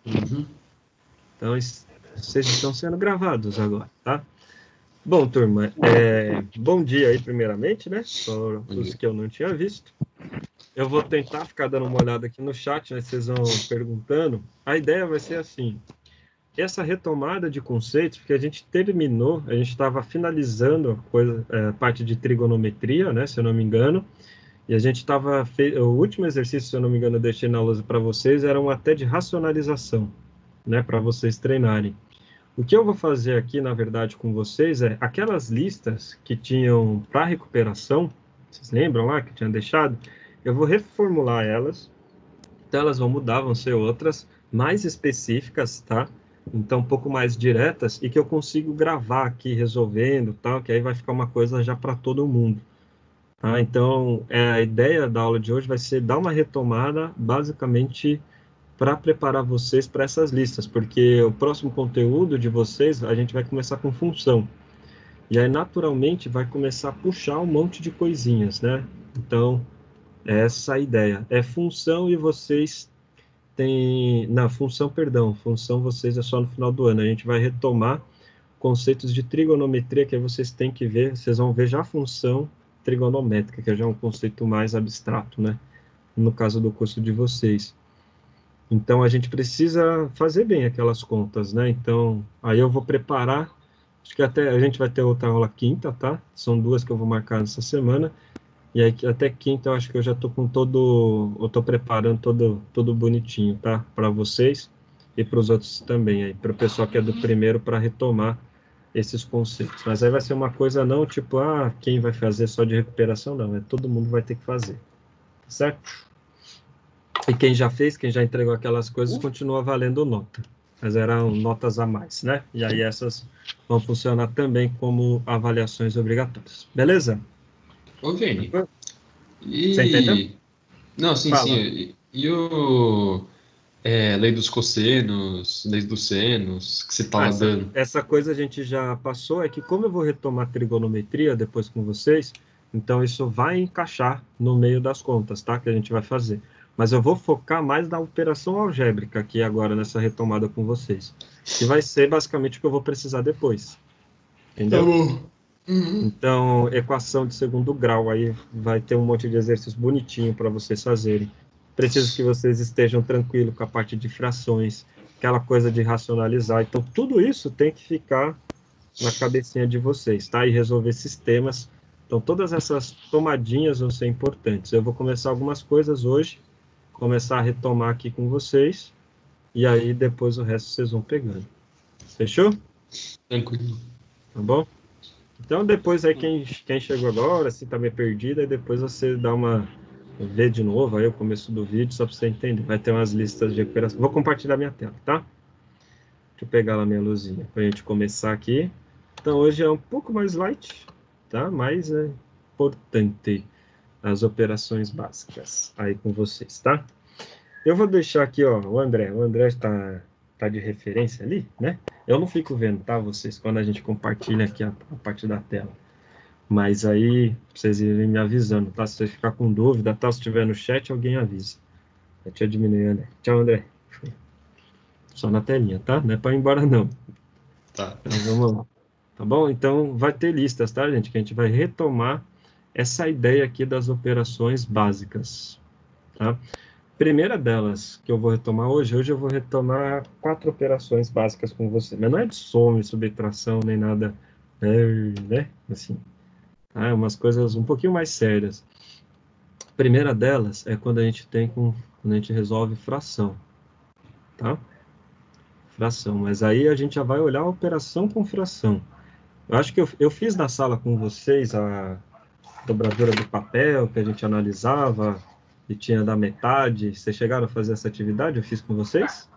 Uhum. Então, vocês estão sendo gravados agora, tá? Bom, turma, bom dia aí, primeiramente, né? Para os que eu não tinha visto. Eu vou tentar ficar dando uma olhada aqui no chat, né? Vocês vão perguntando. A ideia vai ser assim: essa retomada de conceitos, porque a gente terminou, a gente estava finalizando a parte de trigonometria, né? Se eu não me engano. E a gente estava. O último exercício, se eu não me engano, eu deixei na lousa para vocês, era um até de racionalização, né? Para vocês treinarem. O que eu vou fazer aqui, na verdade, com vocês é aquelas listas que tinham para recuperação, vocês lembram lá que eu tinha deixado? Eu vou reformular elas, então elas vão mudar, vão ser outras mais específicas, tá? Então, um pouco mais diretas e que eu consigo gravar aqui resolvendo, tal, que aí vai ficar uma coisa já para todo mundo. Tá? Então, a ideia da aula de hoje vai ser dar uma retomada, basicamente para preparar vocês para essas listas, porque o próximo conteúdo de vocês, a gente vai começar com função. E aí, naturalmente, vai começar a puxar um monte de coisinhas, né? Então, é essa a ideia. É função e vocês têm... Na função, perdão, função vocês é só no final do ano. A gente vai retomar conceitos de trigonometria que aí vocês têm que ver, vocês vão ver já a função trigonométrica, que já é um conceito mais abstrato, né? No caso do curso de vocês. Então, a gente precisa fazer bem aquelas contas, né? Então, aí eu vou preparar, acho que até a gente vai ter outra aula quinta, tá? São duas que eu vou marcar nessa semana, e aí até quinta eu acho que eu já tô com eu tô preparando todo bonitinho, tá? Para vocês e para os outros também, aí, para o pessoal que é do primeiro, para retomar esses conceitos. Mas aí vai ser uma coisa não tipo, quem vai fazer só de recuperação, não, todo mundo vai ter que fazer, certo? E quem já fez, quem já entregou aquelas coisas, continua valendo nota. Mas eram notas a mais, né? E aí essas vão funcionar também como avaliações obrigatórias. Beleza? Ô, Vini, Tranquilo? Você entendeu? e... Não, sim, sim. Fala. E o... lei dos cossenos, lei dos senos, que você tava Essa, dando? essa coisa a gente já passou, é que como eu vou retomar trigonometria depois com vocês, então isso vai encaixar no meio das contas, tá? Que a gente vai fazer. Mas eu vou focar mais na operação algébrica aqui agora, nessa retomada com vocês. Que vai ser basicamente o que eu vou precisar depois. Tá Entendeu? bom. Uhum. Então, equação de segundo grau, aí vai ter um monte de exercícios bonitinho para vocês fazerem. Preciso que vocês estejam tranquilos com a parte de frações, aquela coisa de racionalizar. Então, tudo isso tem que ficar na cabecinha de vocês, tá? E resolver sistemas. Então, todas essas tomadinhas vão ser importantes. Eu vou começar algumas coisas hoje, começar a retomar aqui com vocês, e aí depois o resto vocês vão pegando. Fechou? Tranquilo. Tá bom? Então, depois aí, quem chegou agora, se tá meio perdido, aí depois você dá vê de novo aí o começo do vídeo, só para você entender. Vai ter umas listas de recuperação. Vou compartilhar minha tela, tá? Deixa eu pegar lá minha luzinha para a gente começar aqui. Então, hoje é um pouco mais light, tá? Mas é importante as operações básicas aí com vocês, tá? Eu vou deixar aqui, ó, o André. O André tá de referência ali, né? Eu não fico vendo, tá? Vocês, quando a gente compartilha aqui a parte da tela. Mas aí, vocês irem me avisando, tá? Se você ficar com dúvida, tá? Se estiver no chat, alguém avisa. Deixa eu diminuir, André. Tchau, André. Só na telinha, tá? Não é para ir embora, não. Tá. Então, vamos lá. Tá bom? Então, vai ter listas, tá, gente? Que a gente vai retomar essa ideia aqui das operações básicas, tá? Primeira delas que eu vou retomar hoje eu vou retomar 4 operações básicas com você. Mas não é de soma, subtração, nem nada, né? Assim, tá? Umas coisas um pouquinho mais sérias. A primeira delas é quando quando a gente resolve fração, tá? Fração, mas aí a gente já vai olhar a operação com fração. Eu acho que eu fiz na sala com vocês a dobradura do papel, que a gente analisava e tinha da metade. Vocês chegaram a fazer essa atividade? Eu fiz com vocês?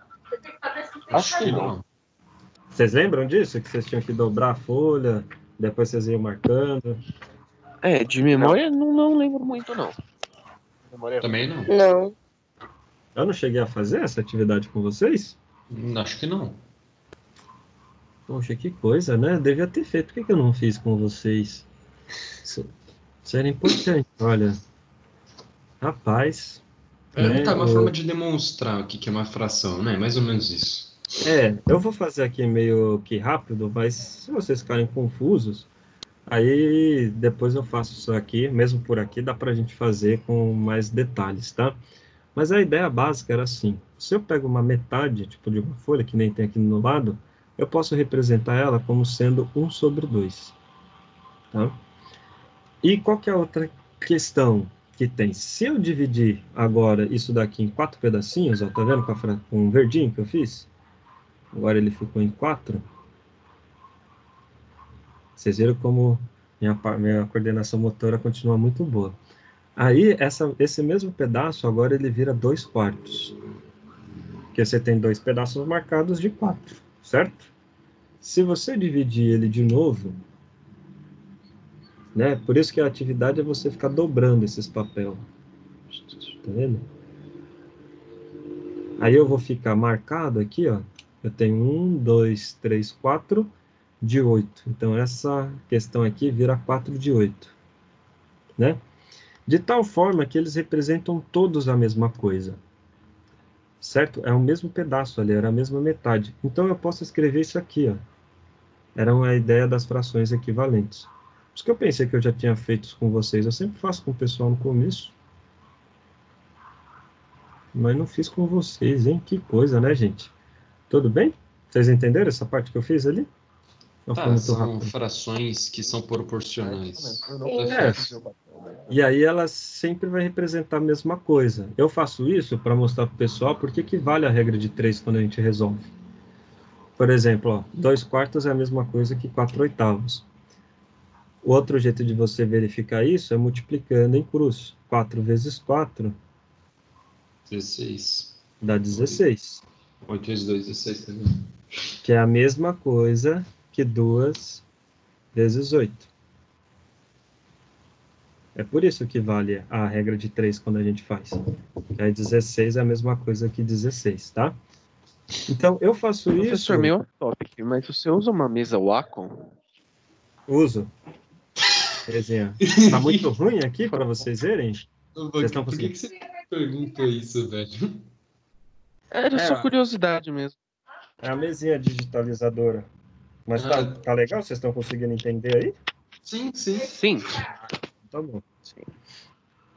Acho que não. Vocês lembram disso? Que vocês tinham que dobrar a folha, depois vocês iam marcando? De memória não lembro muito, não. Memória ruim. Também não. Não. Eu não cheguei a fazer essa atividade com vocês? Acho que não. Poxa, que coisa, né? Devia ter feito. Por que eu não fiz com vocês? Isso era importante. Olha, rapaz, né? Tá, uma forma de demonstrar o que que é uma fração, né? Mais ou menos isso. Eu vou fazer aqui meio que rápido, mas se vocês ficarem confusos, aí depois eu faço isso aqui, mesmo por aqui, dá para a gente fazer com mais detalhes, tá? Mas a ideia básica era assim: se eu pego uma metade, tipo de uma folha, que nem tem aqui no lado, eu posso representar ela como sendo 1/2, tá? E qual que é a outra questão que tem? Se eu dividir agora isso daqui em 4 pedacinhos, ó, tá vendo com um verdinho que eu fiz? Agora ele ficou em 4. Vocês viram como minha coordenação motora continua muito boa. Aí, esse mesmo pedaço, agora ele vira 2/4. Porque você tem dois pedaços marcados de 4, certo? Se você dividir ele de novo, né? Por isso que a atividade é você ficar dobrando esses papéis. Tá vendo? Aí eu vou ficar marcado aqui, ó. Eu tenho 1, 2, 3, 4 de 8. Então, essa questão aqui vira 4 de 8, né? De tal forma que eles representam todos a mesma coisa, certo? É o mesmo pedaço ali, era a mesma metade. Então, eu posso escrever isso aqui, ó. Era uma ideia das frações equivalentes. Por isso que eu pensei que eu já tinha feito isso com vocês. Eu sempre faço com o pessoal no começo. Mas não fiz com vocês, hein? Que coisa, né, gente? Tudo bem? Vocês entenderam essa parte que eu fiz ali? Não foi Tá, muito são rápido. frações que são proporcionais. Eu não É, fiz o papel, né? e aí ela sempre vai representar a mesma coisa. Eu faço isso para mostrar para o pessoal por que vale a regra de 3 quando a gente resolve. Por exemplo, ó, 2/4 é a mesma coisa que 4/8. O outro jeito de você verificar isso é multiplicando em cruz. 4 vezes 4 16. dá 16, 8 vezes 2, 16 também. que é a mesma coisa que 2 vezes 8. É por isso que vale a regra de 3 quando a gente faz. Aí 16 é a mesma coisa que 16, tá? Então, eu faço Professor, isso, meio off-topic, mas você usa uma mesa Wacom? uso, resenha. Tá muito ruim aqui para vocês verem? Vocês estão Por que conseguindo? que você pergunta isso, velho? Era só É, curiosidade mesmo. é a mesinha digitalizadora. Mas Ah, tá legal? Vocês estão conseguindo entender aí? sim, sim. Sim. Tá bom. Sim.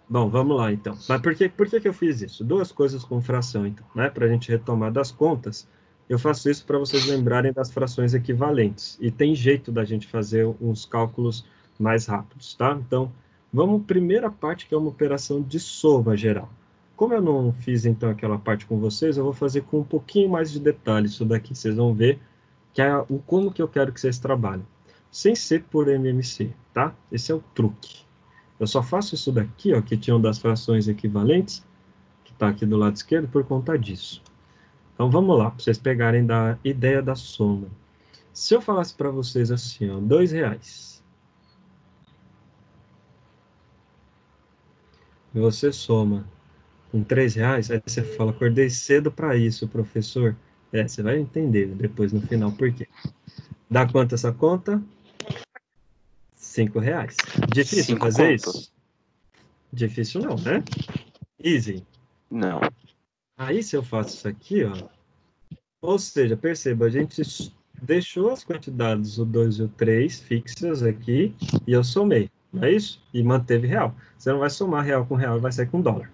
Bom, vamos lá então. Mas por que que eu fiz isso? Duas coisas com fração, então, né? Para a gente retomar das contas, eu faço isso para vocês lembrarem das frações equivalentes. E tem jeito da gente fazer uns cálculos mais rápidos, tá? Então, vamos primeira parte, que é uma operação de soma geral. Como eu não fiz então aquela parte com vocês, eu vou fazer com um pouquinho mais de detalhe isso daqui. Vocês vão ver que é o como que eu quero que vocês trabalhem. Sem ser por MMC, tá? Esse é o truque. Eu só faço isso daqui, ó, que tinham das frações equivalentes, que está aqui do lado esquerdo, por conta disso. Então vamos lá, para vocês pegarem da ideia da soma. Se eu falasse para vocês assim, ó, R$ 2, e você soma com R$ 3, aí você fala, acordei cedo para isso, professor. Você vai entender depois no final por quê. Dá quanto essa conta? R$ 5. Difícil 5 fazer conto. isso? Difícil não, né? Easy. Não. Aí se eu faço isso aqui, ó, ou seja, perceba, a gente deixou as quantidades, o 2 e o 3, fixas aqui, e eu somei, não é isso? E manteve real. Você não vai somar real com real, vai sair com dólar.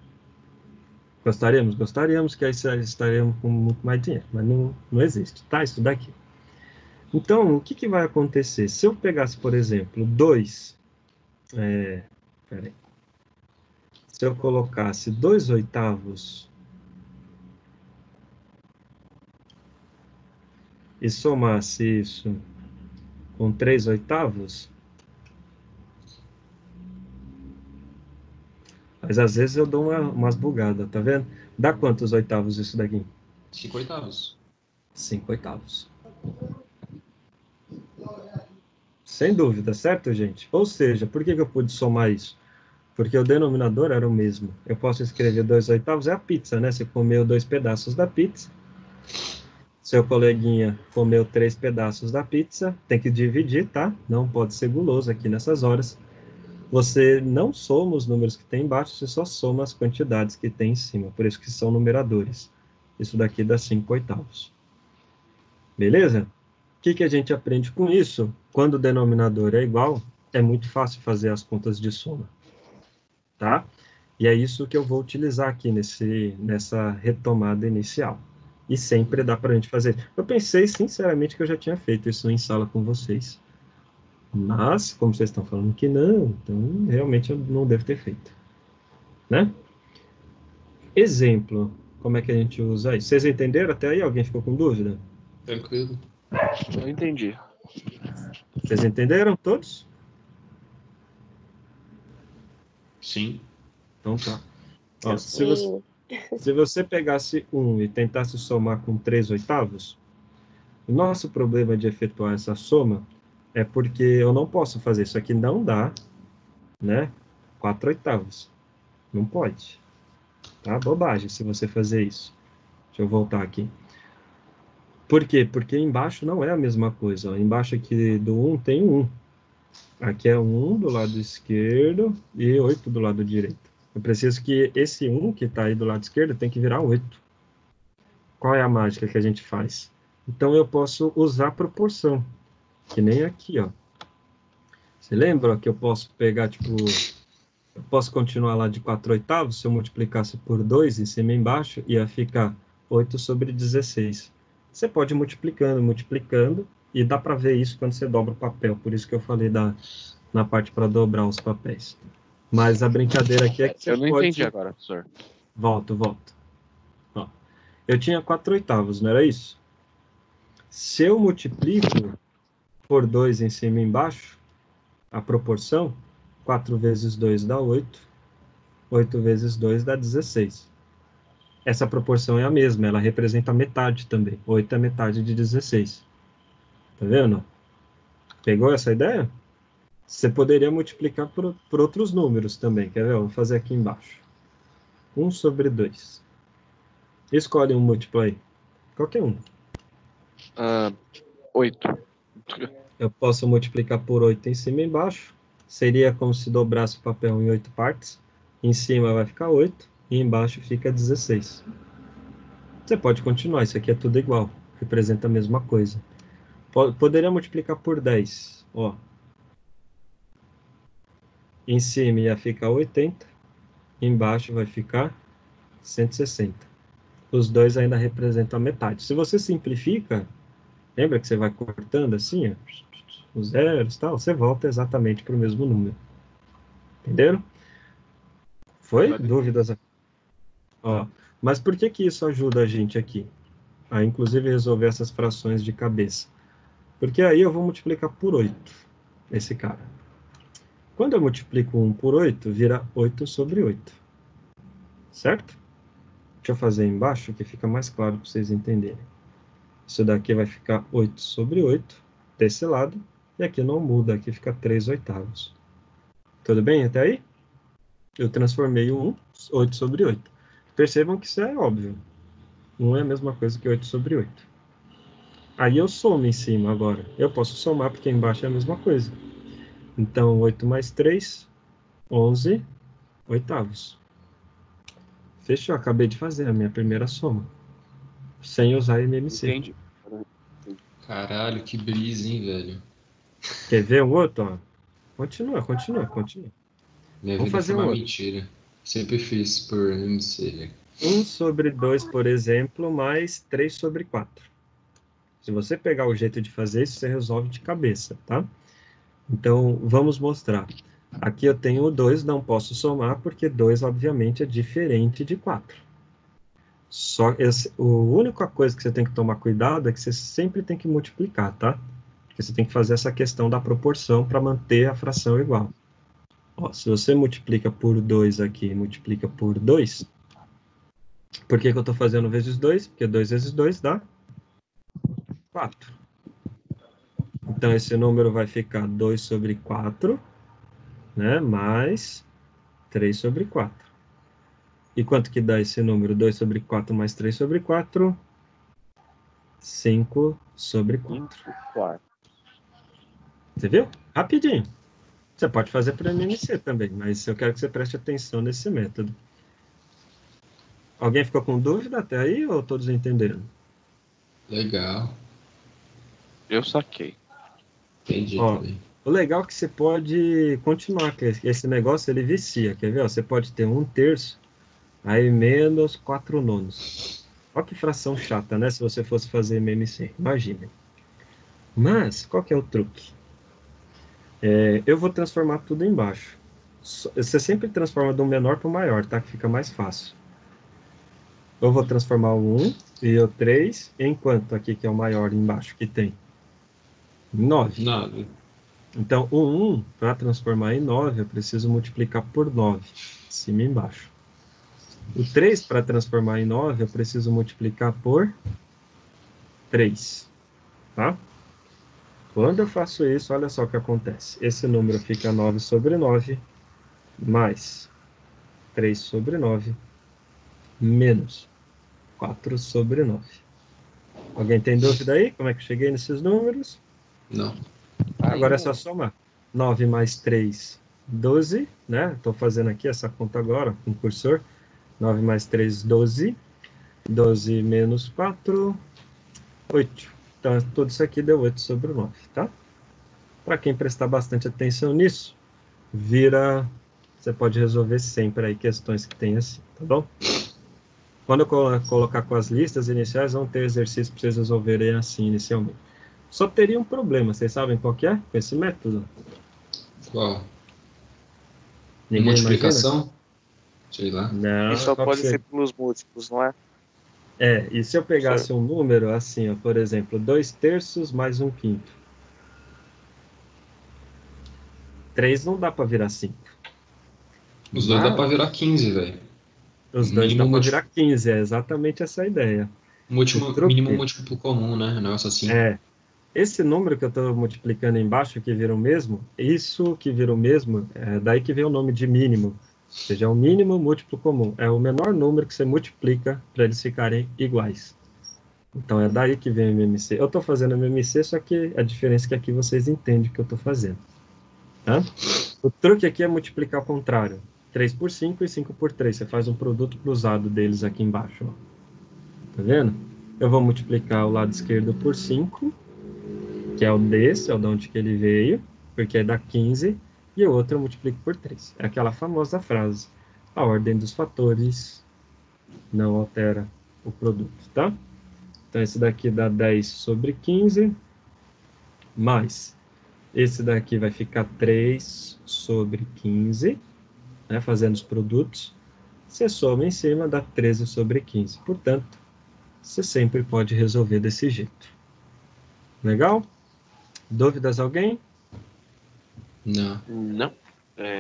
Gostaríamos? Gostaríamos, que aí estaríamos com muito mais dinheiro, mas não existe, tá? Isso daqui. Então, o que vai acontecer? Se eu pegasse, por exemplo, 2, peraí. Se eu colocasse 2/8 e somasse isso com 3/8, mas às vezes eu dou umas bugadas, tá vendo? Dá quantos oitavos isso daqui? 5 oitavos. 5/8. Sem dúvida, certo, gente? Ou seja, por que eu pude somar isso? Porque o denominador era o mesmo. Eu posso escrever 2/8, é a pizza, né? Você comeu 2 pedaços da pizza. Seu coleguinha comeu 3 pedaços da pizza. Tem que dividir, tá? Não pode ser guloso aqui nessas horas. você não soma os números que tem embaixo, você só soma as quantidades que tem em cima. Por isso que são numeradores. Isso daqui dá 5/8. Beleza? O que a gente aprende com isso? Quando o denominador é igual, é muito fácil fazer as contas de soma. Tá? E é isso que eu vou utilizar aqui nessa retomada inicial. E sempre dá para a gente fazer. Eu pensei, sinceramente, que eu já tinha feito isso em sala com vocês. Mas, como vocês estão falando que não, então realmente eu não devo ter feito. Né? Exemplo. Como é que a gente usa isso? Vocês entenderam até aí? Alguém ficou com dúvida? Tranquilo. Eu entendi. Vocês entenderam todos? Sim. Então tá. Ó, Eu se você pegasse 1 e tentasse somar com 3/8, o nosso problema de efetuar essa soma é porque eu não posso fazer isso aqui, não dá, né? 4/8. Não pode. Tá? Bobagem se você fazer isso. Deixa eu voltar aqui. Por quê? Porque embaixo não é a mesma coisa. Ó. Embaixo aqui do 1 tem 1. Aqui é 1 do lado esquerdo e 8 do lado direito. Eu preciso que esse 1 que está aí do lado esquerdo tem que virar 8. Qual é a mágica que a gente faz? Então eu posso usar proporção, que nem aqui, ó. Você lembra que eu posso pegar, tipo, eu posso continuar lá de 4/8, se eu multiplicasse por 2 em cima e embaixo, ia ficar 8/16. Você pode ir multiplicando, multiplicando, e dá para ver isso quando você dobra o papel, por isso que eu falei na parte para dobrar os papéis. Mas a brincadeira aqui é que você não pode... entendi agora, professor. Volto. Ó, eu tinha 4/8, não era isso? Se eu multiplico por 2 em cima e embaixo, a proporção, 4 vezes 2 dá 8, 8 vezes 2 dá 16. Essa proporção é a mesma, ela representa a metade também. 8 é metade de 16. Tá vendo? Pegou essa ideia? Você poderia multiplicar por outros números também. Quer ver? Vou fazer aqui embaixo. 1/2. Escolhe um múltiplo aí. Qualquer um. 8. Eu posso multiplicar por 8 em cima e embaixo. Seria como se dobrasse o papel em 8 partes. Em cima vai ficar 8 e embaixo fica 16. Você pode continuar, isso aqui é tudo igual. Representa a mesma coisa. Poderia multiplicar por 10. Ó. Em cima ia ficar 80. Embaixo vai ficar 160. Os dois ainda representam a metade. Se você simplifica, lembra que você vai cortando assim, ó, os zeros e tal, você volta exatamente para o mesmo número. Entenderam? Foi? Dúvidas? Ó, mas por que isso ajuda a gente aqui? A inclusive resolver essas frações de cabeça. Porque aí eu vou multiplicar por 8, esse cara. Quando eu multiplico 1 por 8, vira 8/8. Certo? Deixa eu fazer embaixo que fica mais claro para vocês entenderem. Isso daqui vai ficar 8/8 desse lado. E aqui não muda, aqui fica 3/8. Tudo bem até aí? Eu transformei o 1, 8/8. Percebam que isso é óbvio. 1 é a mesma coisa que 8/8. Aí eu somo em cima agora. Eu posso somar porque embaixo é a mesma coisa. Então, 8 mais 3, 11/8. Fechou, acabei de fazer a minha primeira soma. Sem usar MMC. Entendi. Caralho, que brisa, hein, velho? Quer ver um outro? Ó? Continua. Minha Vamos vida fazer foi um uma outro. mentira. Sempre fiz por MC, velho. 1/2, por exemplo, mais 3/4. Se você pegar o jeito de fazer isso, você resolve de cabeça, tá? Então, vamos mostrar. Aqui eu tenho o 2, não posso somar, porque 2, obviamente, é diferente de 4. A única coisa que você tem que tomar cuidado é que você sempre tem que multiplicar, tá? Porque você tem que fazer essa questão da proporção para manter a fração igual. Ó, se você multiplica por 2 aqui, multiplica por 2, por que eu estou fazendo vezes 2? Porque 2 vezes 2 dá 4. Então, esse número vai ficar 2/4, né? Mais 3/4. E quanto que dá esse número? 2/4 mais 3/4? 5/4. 4. Você viu? Rapidinho. Você pode fazer para MMC também, mas eu quero que você preste atenção nesse método. Alguém ficou com dúvida até aí ou todos entenderam? Legal. Eu saquei. Entendi Ó, também. o legal é que você pode continuar, que esse negócio ele vicia, quer ver? Ó, você pode ter 1/3, aí menos 4/9. Olha que fração chata, né? Se você fosse fazer MMC, imagina. Mas, qual que é o truque? Eu vou transformar tudo embaixo. Você sempre transforma do menor para o maior, tá? Que fica mais fácil. Eu vou transformar o 1 e o 3 em quanto aqui que é o maior embaixo que tem? 9. Nada. Então, o 1, para transformar em 9, eu preciso multiplicar por 9, cima e embaixo. O 3, para transformar em 9, eu preciso multiplicar por 3, tá? Quando eu faço isso, olha só o que acontece. Esse número fica 9 sobre 9, mais 3 sobre 9, menos 4 sobre 9. Alguém tem dúvida aí? Como é que eu cheguei nesses números? Não. Agora é só Ainda. somar. 9 mais 3, 12, né? Estou fazendo aqui essa conta agora com o cursor. 9 mais 3, 12. 12 menos 4, 8. Então, tudo isso aqui deu 8 sobre 9, tá? Para quem prestar bastante atenção nisso, vira... Você pode resolver sempre aí questões que tem assim, tá bom? Quando eu colocar com as listas iniciais, vão ter exercícios para vocês resolverem assim inicialmente. Só teria um problema, vocês sabem qual que é com esse método? Qual? Ninguém imagina? Multiplicação? Sei lá. E Não, só qual que pode ser seria? pelos múltiplos, não é? E se eu pegasse Certo. um número assim, ó, por exemplo, 2/3 mais 1/5. 3 não dá para virar 5. Os dois dá pra Mas virar 15, velho. os dois Mínimo, dá para virar 15, é exatamente essa a ideia. O mínimo truque múltiplo comum, né? Um negócio assim. é esse número que eu estou multiplicando embaixo, que vira o mesmo, isso que vira o mesmo, é daí que vem o nome de mínimo. Ou seja, é o mínimo múltiplo comum. É o menor número que você multiplica para eles ficarem iguais. Então é daí que vem o MMC. Eu estou fazendo MMC, só que a diferença é que aqui vocês entendem o que eu estou fazendo. Tá? O truque aqui é multiplicar ao contrário. 3 por 5 e 5 por 3. Você faz um produto cruzado deles aqui embaixo. Ó. Tá vendo? Eu vou multiplicar o lado esquerdo por 5, que é o desse, é o de onde que ele veio, porque é da 15, e o outro eu multiplico por 3. É aquela famosa frase: a ordem dos fatores não altera o produto, tá? Então, esse daqui dá 10 sobre 15, mais esse daqui vai ficar 3 sobre 15, né, fazendo os produtos. Você soma em cima, dá 13 sobre 15. Portanto, você sempre pode resolver desse jeito. Legal? Dúvidas alguém? Não. Não.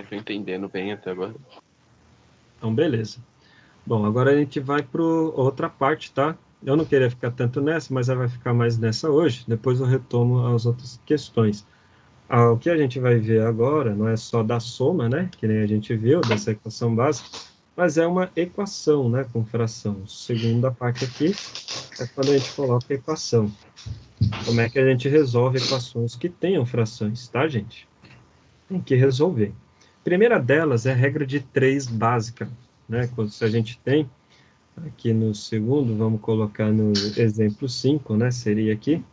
Tô entendendo bem até agora. Então, beleza. Bom, agora a gente vai para outra parte, tá? Eu não queria ficar tanto nessa, mas ela vai ficar mais nessa hoje. Depois eu retomo as outras questões. O que a gente vai ver agora não é só da soma, né? Que nem a gente viu, dessa equação básica, mas é uma equação, né? Com fração. Segunda parte aqui é quando a gente coloca a equação. Como é que a gente resolve equações que tenham frações, tá, gente? Tem que resolver. Primeira delas é a regra de 3 básica, né? Quando se a gente tem aqui no segundo, vamos colocar no exemplo 5, né? Seria aqui.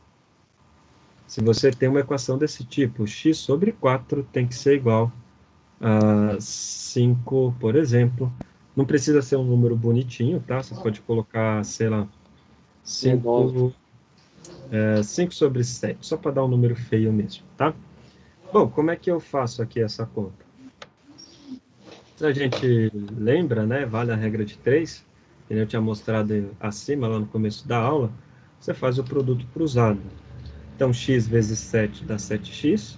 Se você tem uma equação desse tipo, x sobre 4 tem que ser igual a 5, por exemplo. Não precisa ser um número bonitinho, tá? Você pode colocar, sei lá, 5, 5 sobre 7, só para dar um número feio mesmo, tá? Bom, como é que eu faço aqui essa conta? Se a gente lembra, né, vale a regra de 3, que eu tinha mostrado acima, lá no começo da aula, você faz o produto cruzado. Então, x vezes 7 dá 7x.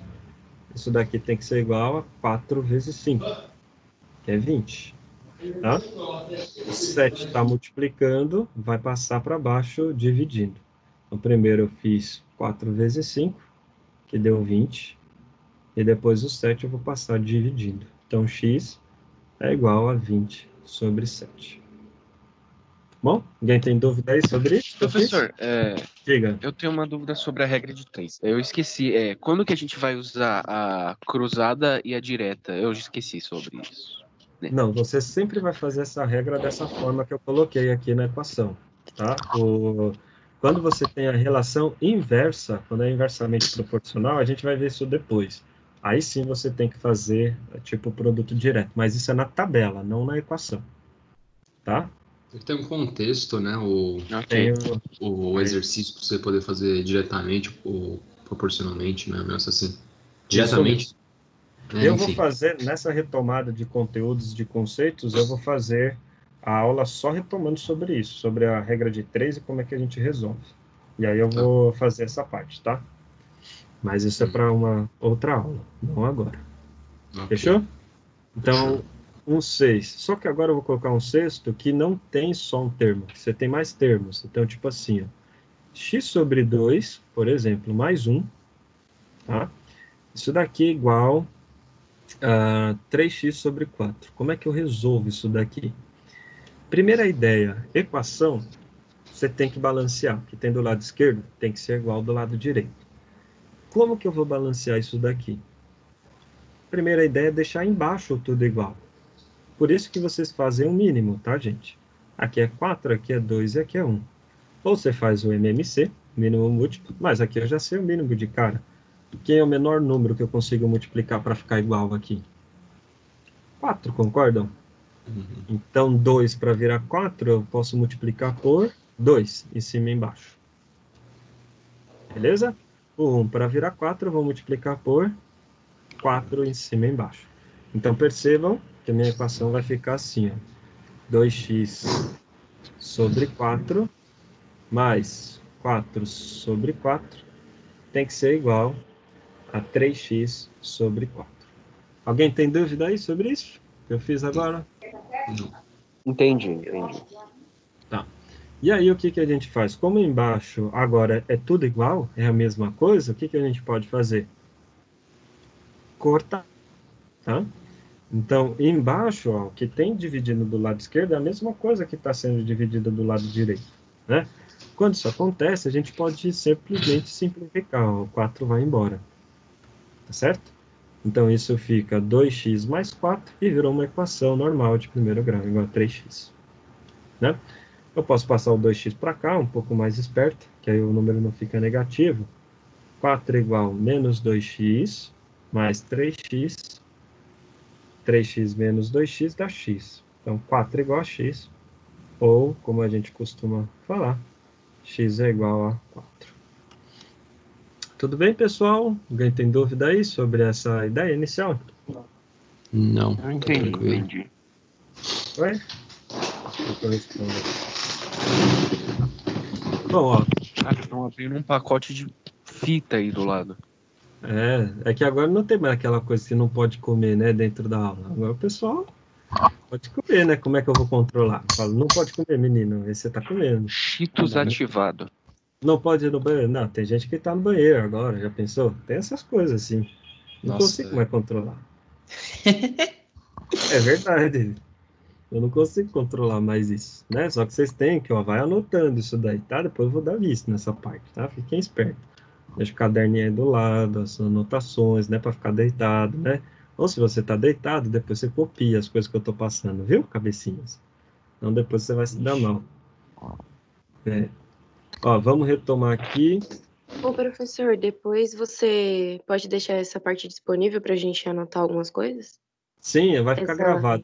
Isso daqui tem que ser igual a 4 vezes 5, que é 20. Tá? O 7 está multiplicando, vai passar para baixo dividindo. Então, primeiro eu fiz 4 vezes 5, que deu 20. E depois o 7 eu vou passar dividindo. Então, x é igual a 20 sobre 7. Bom, alguém tem dúvida aí sobre isso? Professor, Diga. eu tenho uma dúvida sobre a regra de 3. Eu esqueci, quando que a gente vai usar a cruzada e a direta? Eu já esqueci sobre isso. Não, você sempre vai fazer essa regra dessa forma que eu coloquei aqui na equação, tá? Quando você tem a relação inversa, quando é inversamente proporcional, a gente vai ver isso depois. Aí sim você tem que fazer tipo produto direto, mas isso é na tabela, não na equação, tá? Tem um contexto, né? Ok. O exercício para você poder fazer diretamente ou proporcionalmente, né? Um negócio assim. Isso mesmo. Diretamente. Eu vou Enfim. fazer, nessa retomada de conteúdos, de conceitos, eu vou fazer a aula só retomando sobre isso, sobre a regra de 3 e como é que a gente resolve. E aí eu Tá. vou fazer essa parte, tá? Mas isso é para uma outra aula, não agora. Ok. Fechou? Então, Fechou. um 6. Só que agora eu vou colocar um sexto que não tem só um termo, que você tem mais termos. Então, tipo assim, ó, x sobre 2, por exemplo, mais 1, tá? Isso daqui é igual a 3x sobre 4. Como é que eu resolvo isso daqui? Primeira ideia, equação, você tem que balancear. O que tem do lado esquerdo tem que ser igual do lado direito. Como que eu vou balancear isso daqui? Primeira ideia é deixar embaixo tudo igual. Por isso que vocês fazem o mínimo, tá, gente? Aqui é 4, aqui é 2 e aqui é 1. Ou você faz o MMC, mínimo múltiplo, mas aqui eu já sei o mínimo de cara. Quem é o menor número que eu consigo multiplicar para ficar igual aqui? 4, concordam? Então, 2 para virar 4, eu posso multiplicar por 2, em cima e embaixo. Beleza? O 1 para virar 4, eu vou multiplicar por 4 em cima e embaixo. Então, percebam que a minha equação vai ficar assim, ó. 2x sobre 4 mais 4 sobre 4 tem que ser igual a 3x sobre 4. Alguém tem dúvida aí sobre isso que eu fiz agora? Não. Entendi. Tá. E aí, o que que a gente faz? Como embaixo agora é tudo igual, é a mesma coisa, o que que a gente pode fazer? Cortar, tá? Então, embaixo, ó, o que tem dividido do lado esquerdo é a mesma coisa que está sendo dividida do lado direito, né? Quando isso acontece, a gente pode simplesmente simplificar, ó, o 4 vai embora, tá certo? Então, isso fica 2x mais 4 e virou uma equação normal de primeiro grau, igual a 3x, né? Eu posso passar o 2x para cá, um pouco mais esperto, que aí o número não fica negativo. 4 é igual a menos 2x mais 3x. 3x menos 2x dá x. Então, 4 é igual a x. Ou, como a gente costuma falar, x é igual a 4. Tudo bem, pessoal? Alguém tem dúvida aí sobre essa ideia inicial? Não. Eu entendi. Oi? Deixa eu responder. Bom, ó, Estão abrindo um pacote de fita aí do lado. é que agora não tem mais aquela coisa que não pode comer, né, dentro da aula. Agora o pessoal pode comer, né? Como é que eu vou controlar? Eu falo, não pode comer, menino, esse você tá comendo. Cheetos Não, né? ativado. Não pode ir no banheiro. Não, tem gente que tá no banheiro agora, já pensou? Tem essas coisas assim. Não Nossa, consigo mais controlar. É verdade. Eu não consigo controlar mais isso, né? Só que vocês têm que, ó, vai anotando isso daí, tá? Depois eu vou dar vista nessa parte, tá? Fiquem espertos. Deixa o caderninho aí do lado, as anotações, né? Para ficar deitado, né? Ou se você tá deitado, depois você copia as coisas que eu tô passando, viu, cabecinhas? Então depois você vai se dar mal. É. Ó, vamos retomar aqui. Ô, professor, depois você pode deixar essa parte disponível para a gente anotar algumas coisas? Sim, vai ficar Essa... gravado.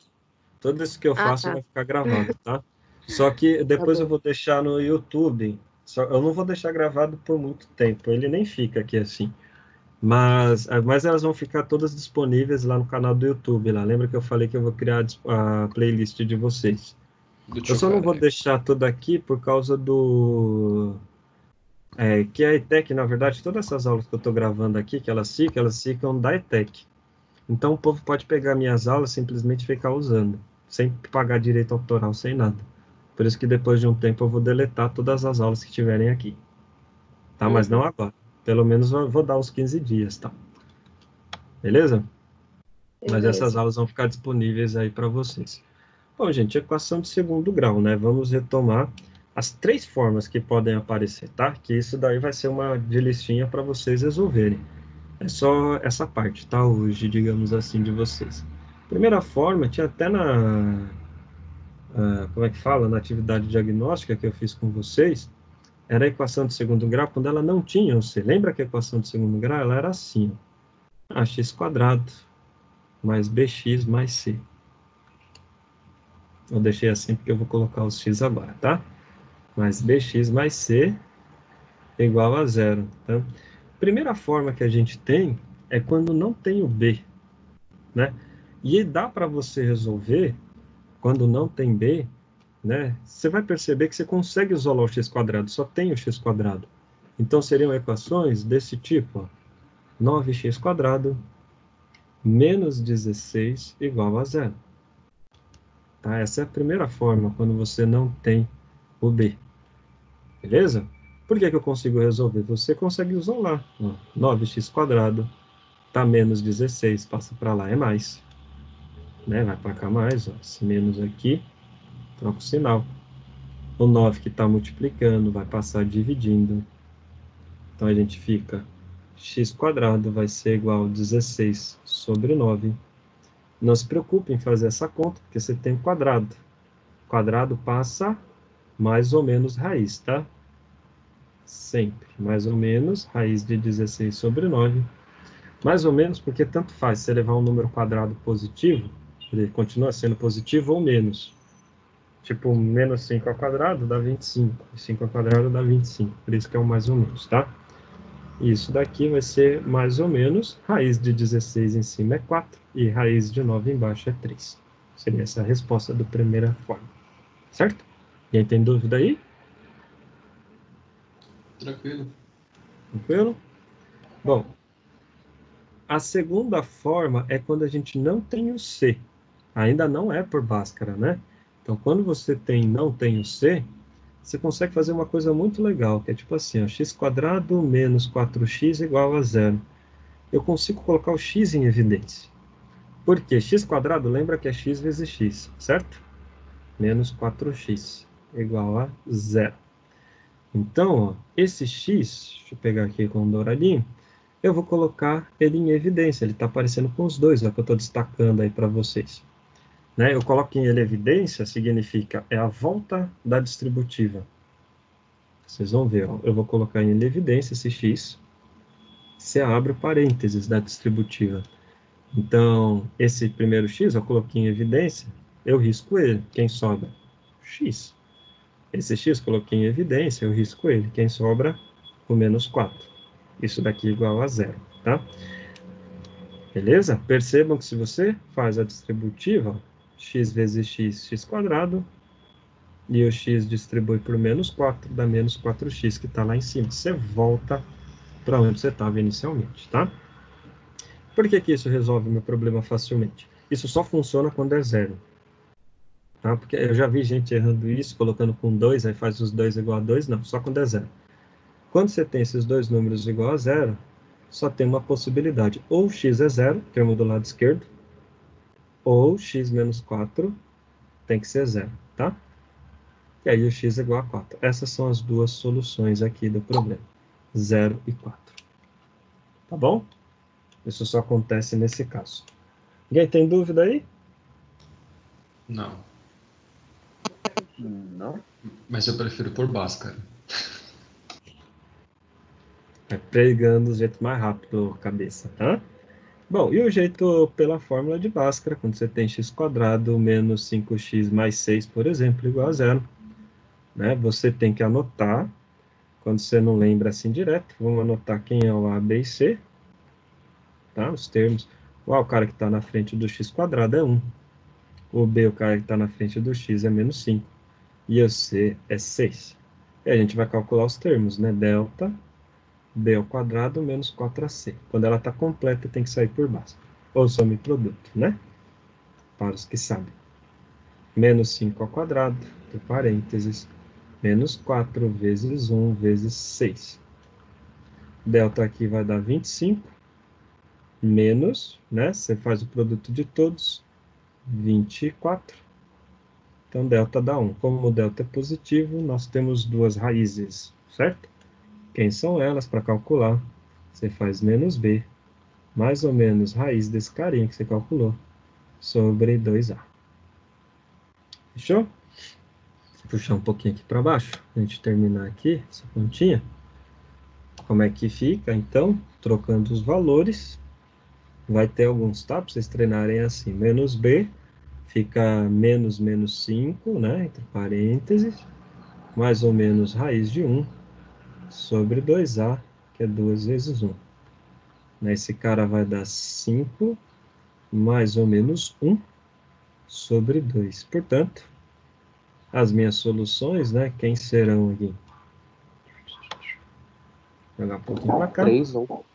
Tudo isso que eu Ah, faço tá. vai ficar gravado, tá? Só que Tá depois eu bom. vou deixar no YouTube. Eu não vou deixar gravado por muito tempo. Ele nem fica aqui assim. Mas elas vão ficar todas disponíveis lá no canal do YouTube. Lá. Lembra que eu falei que eu vou criar a playlist de vocês? do Eu tio só não vou Careca. deixar tudo aqui por causa do... que a ETEC, na verdade, todas essas aulas que eu estou gravando aqui, que elas ficam da ETEC. Então o povo pode pegar minhas aulas e simplesmente ficar usando, sem pagar direito autoral, sem nada. Por isso que depois de um tempo eu vou deletar todas as aulas que tiverem aqui. Tá? Mas não Uhum. agora. Pelo menos eu vou dar uns 15 dias, tá? Beleza? Mas essas Beleza. aulas vão ficar disponíveis aí para vocês. Bom, gente, equação de segundo grau, né? Vamos retomar as 3 formas que podem aparecer, tá? Que isso daí vai ser uma de listinha para vocês resolverem. É só essa parte, tá? Hoje, digamos assim, de vocês. Primeira forma, tinha até como é que fala? Na atividade diagnóstica que eu fiz com vocês, era a equação de segundo grau quando ela não tinha o c. Lembra que a equação de segundo grau, ela era assim, ó. X² mais bx mais c. Eu deixei assim porque eu vou colocar os x agora, tá? Mais bx mais c igual a zero, tá? Primeira forma que a gente tem é quando não tem o b, né? E dá para você resolver quando não tem b, né? Você vai perceber que você consegue isolar o x², só tem o x². Então seriam equações desse tipo, ó. 9x² menos 16 igual a zero. Tá? Essa é a primeira forma, quando você não tem o b. Beleza? Por que que eu consigo resolver? Você consegue isolar. Ó, 9x² tá menos 16, passa para lá, é mais. Né? Vai para cá mais, ó. Esse menos aqui, troca o sinal. O 9 que está multiplicando vai passar dividindo. Então a gente fica x² vai ser igual a 16 sobre 9. Não se preocupe em fazer essa conta, porque você tem quadrado. Quadrado passa mais ou menos raiz, tá? Sempre. Mais ou menos raiz de 16 sobre 9. Mais ou menos porque tanto faz se levar um número quadrado positivo, ele continua sendo positivo ou menos. Tipo, menos 5 ao quadrado dá 25. 5 ao quadrado dá 25. Por isso que é o mais ou menos, tá? Isso daqui vai ser mais ou menos, raiz de 16 em cima é 4 e raiz de 9 embaixo é 3. Seria essa a resposta da primeira forma. Certo? Quem tem dúvida aí? Tranquilo. Tranquilo? Bom, a segunda forma é quando a gente não tem o C. Ainda não é por Bhaskara, né? Então, quando você não tem o C, você consegue fazer uma coisa muito legal, que é tipo assim, ó, x² menos 4x igual a zero. Eu consigo colocar o x em evidência. Por quê? X² lembra que é x vezes x, certo? Menos 4x igual a zero. Então, ó, esse x, deixa eu pegar aqui com o douradinho, eu vou colocar ele em evidência. Ele está aparecendo com os dois, ó, que eu estou destacando aí para vocês. Né? Eu coloco em ele evidência, significa é a volta da distributiva. Vocês vão ver, ó, eu vou colocar em ele evidência esse x, você abre o parênteses da distributiva. Então, esse primeiro x eu coloquei em evidência, eu risco ele. Quem sobra? X. Esse x coloquei em evidência, eu risco ele. Quem sobra? O menos 4. Isso daqui é igual a zero, tá? Beleza? Percebam que se você faz a distributiva, x vezes x, x², e o x distribui por menos 4, dá menos 4x que está lá em cima. Você volta para onde você estava inicialmente, tá? Por que que isso resolve o meu problema facilmente? Isso só funciona quando é zero. Tá? Porque eu já vi gente errando isso, colocando com 2, aí faz os 2 igual a 2. Não, só quando é zero. Quando você tem esses dois números igual a zero, só tem uma possibilidade. Ou x é zero, termo do lado esquerdo, ou x menos 4 tem que ser zero, tá? E aí o x é igual a 4. Essas são as duas soluções aqui do problema. 0 e 4. Tá bom? Isso só acontece nesse caso. Ninguém tem dúvida aí? Não. Não? Mas eu prefiro por Bhaskara. Vai pegando o jeito mais rápido, cabeça, tá? Bom, e o jeito pela fórmula de Bhaskara, quando você tem x² menos 5x mais 6, por exemplo, igual a zero, né? Você tem que anotar, quando você não lembra assim direto, vamos anotar quem é o A, B e C, tá? Os termos. O A, o cara que está na frente do x² é 1. O B, o cara que está na frente do x é menos 5. E o C é 6. E a gente vai calcular os termos, né? Delta b ao quadrado menos 4ac. Quando ela está completa, tem que sair por baixo. Ou some produto, né? Para os que sabem. Menos 5 ao quadrado, entre parênteses, menos 4 vezes 1 vezes 6. Delta aqui vai dar 25, menos, né? Você faz o produto de todos, 24. Então, delta dá 1. Como o delta é positivo, nós temos duas raízes, certo? Quem são elas para calcular? Você faz menos b, mais ou menos raiz desse carinha que você calculou, sobre 2a. Fechou? Vou puxar um pouquinho aqui para baixo, a gente terminar aqui, essa pontinha. Como é que fica? Então, trocando os valores, vai ter alguns, tá? Para vocês treinarem assim. Menos b fica menos 5, né? Entre parênteses, mais ou menos raiz de 1 sobre 2a, que é 2 vezes 1. Esse cara vai dar 5 mais ou menos 1 sobre 2. Portanto, as minhas soluções, né? Quem serão aqui? Vou jogar um pouquinho para cá. 3 ou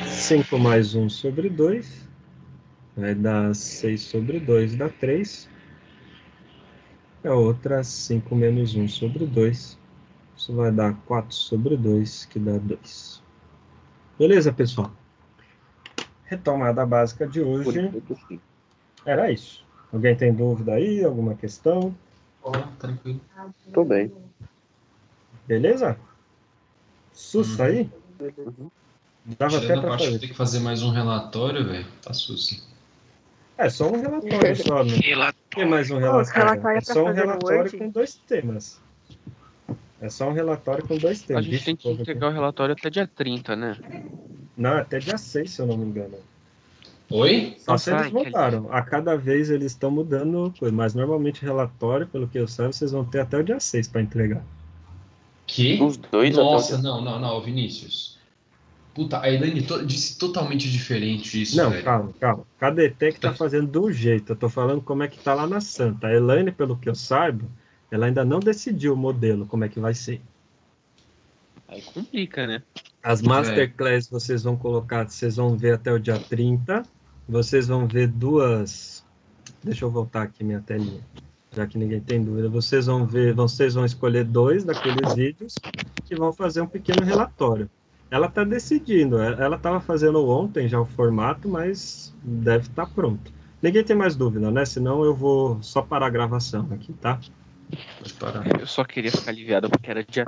5 mais 1 sobre 2. Vai dar 6 sobre 2, dá 3. A outra, 5 menos 1 sobre 2. Isso vai dar 4 sobre 2, que dá 2. Beleza, pessoal? Retomada básica de hoje. Era isso. Alguém tem dúvida aí? Alguma questão? Tranquilo. Tô bem. Beleza? Sussa aí? Dava até Tirando a para parte que fazer. tem que fazer mais um relatório, velho. Tá susto. É só um relatório só, né? Tem mais um Os relatório. relatórios É pra só um fazer no relatório Word? com 2 temas. É só um relatório com 2 A temas. gente tem que entregar o relatório até dia 30, né? Não, até dia 6, se eu não me engano. Oi? Só se eles Ai, que mudaram. A cada vez eles estão mudando coisa. Mas normalmente relatório, pelo que eu saiba, vocês vão ter até o dia 6 para entregar. Que? Os dois Nossa, até o não, Vinícius. Puta, a Elaine disse totalmente diferente isso, Não, velho. calma. Cada ETEC tá fazendo de um jeito. Eu tô falando como é que tá lá na Santa. A Elaine, pelo que eu saiba, ela ainda não decidiu o modelo, como é que vai ser. Aí complica, né? As Masterclass vocês vão colocar, vocês vão ver até o dia 30. Vocês vão ver duas... Deixa eu voltar aqui minha telinha, já que ninguém tem dúvida. Vocês vão escolher 2 daqueles vídeos e vão fazer um pequeno relatório. Ela está decidindo, ela estava fazendo ontem já o formato, mas deve estar pronto. Ninguém tem mais dúvida, né? Senão eu vou só parar a gravação aqui, tá? Pode parar. Eu só queria ficar aliviado porque era dia